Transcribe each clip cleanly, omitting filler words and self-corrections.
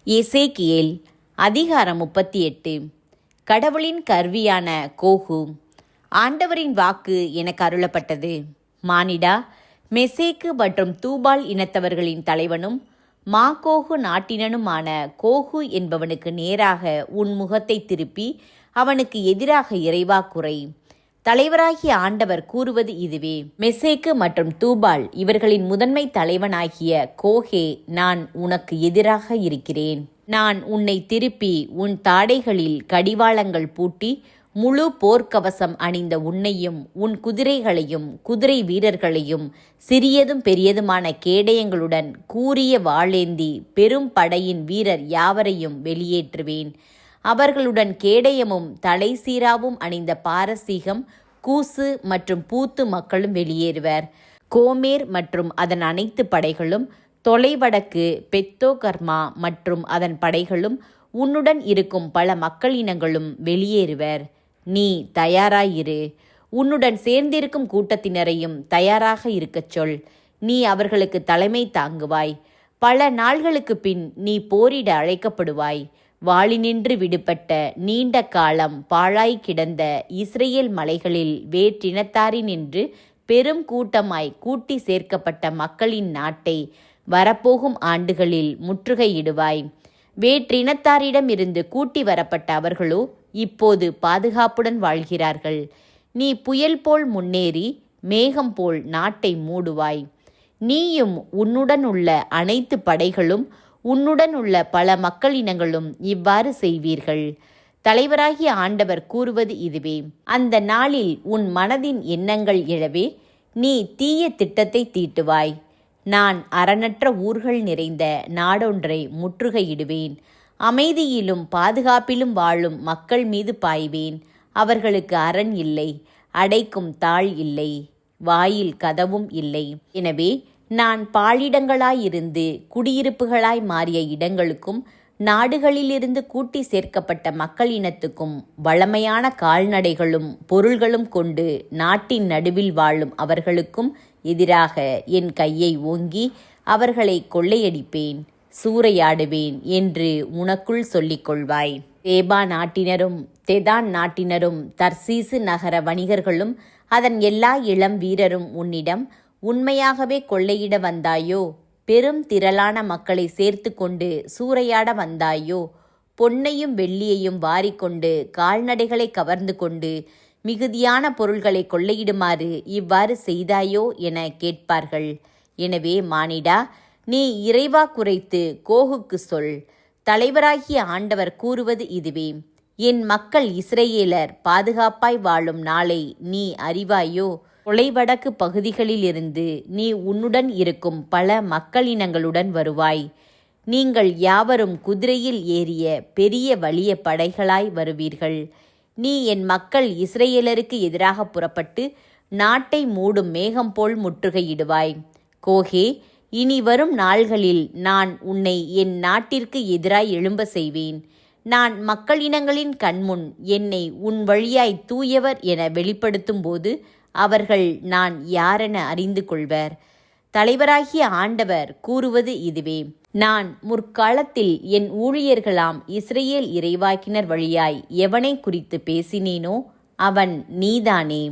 எசேக்கியேல் அதிகாரம் 38. கடவுளின் கருவியான கோகு. ஆண்டவரின் வாக்கு எனக்கு அருளப்பட்டது. மானிடா, மெசேக்கு மற்றும் தூபால் இனத்தவர்களின் தலைவனும் மாகோகு நாட்டினனுமான கோகு என்பவனுக்கு நேராக உன் முகத்தை திருப்பி அவனுக்கு எதிராக இறைவாக்குரை. தலைவராகிய ஆண்டவர் கூறுவது இதுவே: மெசேக்கு மற்றும் தூபால் இவர்களின் முதன்மை தலைவனாகிய கோகே, நான் உனக்கு எதிராக இருக்கிறேன். நான் உன்னை திருப்பி உன் தாடைகளில் கடிவாளங்கள் பூட்டி முழு போர்க்கவசம் அணிந்த உன்னையும் உன் குதிரைகளையும் குதிரை வீரர்களையும் சிறியதும் பெரியதுமான கேடயங்களுடன் கூரிய வாளேந்தி பெரும் படையின் வீரர் யாவரையும் வெளியேற்றுவேன். அவர்களுடன் கேடயமும் தலை சீராவும் அணிந்த பாரசீகம், கூசு மற்றும் பூத்து மக்களும் வெளியேறுவர். கோமேர் மற்றும் அதன் அனைத்து படைகளும், தொலைவடக்கு பெத்தோகர்மா மற்றும் அதன் படைகளும், உன்னுடன் இருக்கும் பல மக்களினங்களும் வெளியேறுவர். நீ தயாராயிரு. உன்னுடன் சேர்ந்திருக்கும் கூட்டத்தினரையும் தயாராக இருக்கச் சொல். நீ அவர்களுக்கு தலைமை தாங்குவாய். பல நாள்களுக்கு பின் நீ போரிட அழைக்கப்படுவாய். வாளினின்று விடுபட்ட நீண்ட காலம் பாழாய் கிடந்த இஸ்ரேல் மலைகளில் வேற்றினத்தாரினின்று பெரும் கூட்டமாய் கூட்டி சேர்க்கப்பட்ட மக்களின் நாட்டை வரப்போகும் ஆண்டுகளில் முற்றுகையிடுவாய். வேற்றினத்தாரிடமிருந்து கூட்டி வரப்பட்ட அவர்களோ இப்போது பாதுகாப்புடன் வாழ்கிறார்கள். நீ புயல் போல் முன்னேறி மேகம் போல் நாட்டை மூடுவாய். நீயும் உன்னுடன் உள்ள அனைத்து படைகளும் உன்னுடன் உள்ள பல மக்களினங்களும் இவ்வாறு செய்வீர்கள். தலைவராகிய ஆண்டவர் கூறுவது இதுவே: அந்த நாளில் உன் மனதின் எண்ணங்கள் எழவே நீ தீய திட்டத்தை தீட்டுவாய். நான் அரணற்ற ஊர்கள் நிறைந்த நாடொன்றை முற்றுகையிடுவேன். அமைதியிலும் பாதுகாப்பிலும் வாழும் மக்கள் மீது பாய்வேன். அவர்களுக்கு அரண் இல்லை, அடைக்கும் தாழ் இல்லை, வாயில் கதவும் இல்லை. எனவே நான் பாழிடங்களாயிருந்து குடியிருப்புகளாய் மாறிய இடங்களுக்கும் நாடுகளிலிருந்து கூட்டி சேர்க்கப்பட்ட மக்களினத்துக்கும் வளமையான கால்நடைகளும் பொருள்களும் கொண்டு நாட்டின் நடுவில் வாழும் அவர்களுக்கும் எதிராக என் கையை ஓங்கி அவர்களை கொள்ளையடிப்பேன், சூறையாடுவேன் என்று உனக்குள் சொல்லிக் கொள்வாய். தேபா நாட்டினரும் தெதான் நாட்டினரும் தர்சீசு நகர வணிகர்களும் அதன் எல்லா இளம் வீரரும் உன்னிடம் உண்மையாகவே கொள்ளையிட வந்தாயோ? பெரும் திரளான மக்களை சேர்த்து கொண்டு சூறையாட வந்தாயோ? பொன்னையும் வெள்ளியையும் வாரிக்கொண்டு கால்நடைகளை கவர்ந்து கொண்டு மிகுதியான பொருள்களை கொள்ளையிடுமாறு இவ்வாறு செய்தாயோ என கேட்பார்கள். எனவே மானிடா, நீ இறைவா குறைத்து கோகுக்கு சொல். தலைவராகிய ஆண்டவர் கூறுவது இதுவே: என் மக்கள் இஸ்ரேலர் பாதுகாப்பாய் வாழும் நாளை நீ அறிவாயோ? தொலைவடக்கு பகுதிகளிலிருந்து நீ உன்னுடன் இருக்கும் பல மக்களினங்களுடன் வருவாய். நீங்கள் யாவரும் குதிரையில் ஏறிய பெரிய வலிய படைகளாய் வருவீர்கள். நீ என் மக்கள் இஸ்ரேலருக்கு எதிராக புறப்பட்டு நாட்டை மூடும் மேகம் போல் முற்றுகையிடுவாய். கோகே, இனி வரும் நாள்களில் நான் உன்னை என் நாட்டிற்கு எதிராய் எழும்ப செய்வேன். நான் மக்களினங்களின் கண்முன் என்னை உன் வழியாய் தூயவர் என வெளிப்படுத்தும் போது அவர்கள் நான் யாரென அறிந்து கொள்வர். தலைவராகிய ஆண்டவர் கூறுவது இதுவே: நான் முற்காலத்தில் என் ஊழியர்களாம் இஸ்ரேல் இறைவாக்கினர் வழியாய் எவனை குறித்து பேசினேனோ அவன் நீதானே.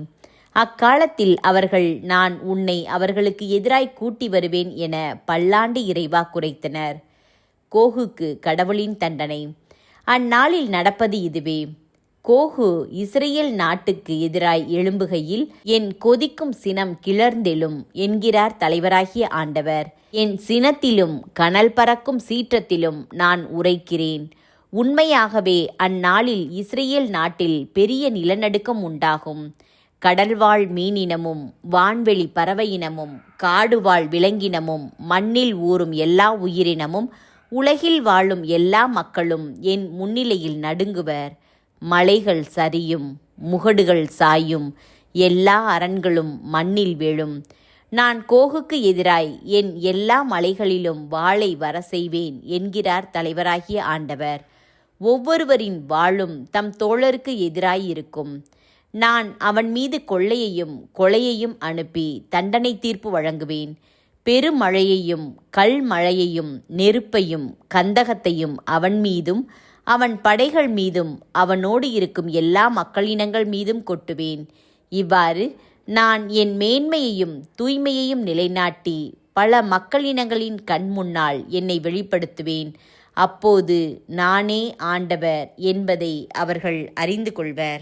அக்காலத்தில் அவர்கள் நான் உன்னை அவர்களுக்கு எதிராய் கூட்டி வருவேன் என பல்லாண்டு இறைவா குரைத்தனர். கோகுக்கு கடவுளின் தண்டனை. அந்நாளில் நடப்பது இதுவே: கோகு இஸ்ரேல் நாட்டுக்கு எதிராய் எழும்புகையில் என் கொதிக்கும் சினம் கிளர்ந்தெழும் என்கிறார் தலைவராகிய ஆண்டவர். என் சினத்திலும் கனல் பறக்கும் சீற்றத்திலும் நான் உரைக்கிறேன். உண்மையாகவே அந்நாளில் இஸ்ரேல் நாட்டில் பெரிய நிலநடுக்கம் உண்டாகும். கடல்வாழ் மீனினமும் வான்வெளி பறவையினமும் காடுவாழ் விலங்கினமும் மண்ணில் ஊறும் எல்லா உயிரினமும் உலகில் வாழும் எல்லா மக்களும் என் முன்னிலையில் நடுங்குவர். மலைகள் சரியும், முகடுகள் சாயும், எல்லா அரண்களும் மண்ணில் விழும். நான் கோகுக்கு எதிராய் என் எல்லா மலைகளிலும் வாளை வர செய்வேன் என்கிறார் தலைவராகிய ஆண்டவர். ஒவ்வொருவரின் வாளும் தம் தோழருக்கு எதிராயிருக்கும். நான் அவன் மீது கொள்ளையையும் கொலையையும் அனுப்பி தண்டனை தீர்ப்பு வழங்குவேன். பெருமழையையும் கல்மழையையும் நெருப்பையும் கந்தகத்தையும் அவன் மீதும் அவன் படைகள் மீதும் அவனோடு இருக்கும் எல்லா மக்களினங்கள் மீதும் கொட்டுவேன். இவ்வாறு நான் என் மேன்மையையும் தூய்மையையும் நிலைநாட்டி பல மக்களினங்களின் கண் முன்னால் என்னை வெளிப்படுத்துவேன். அப்போது நானே ஆண்டவர் என்பதை அவர்கள் அறிந்து கொள்வர்.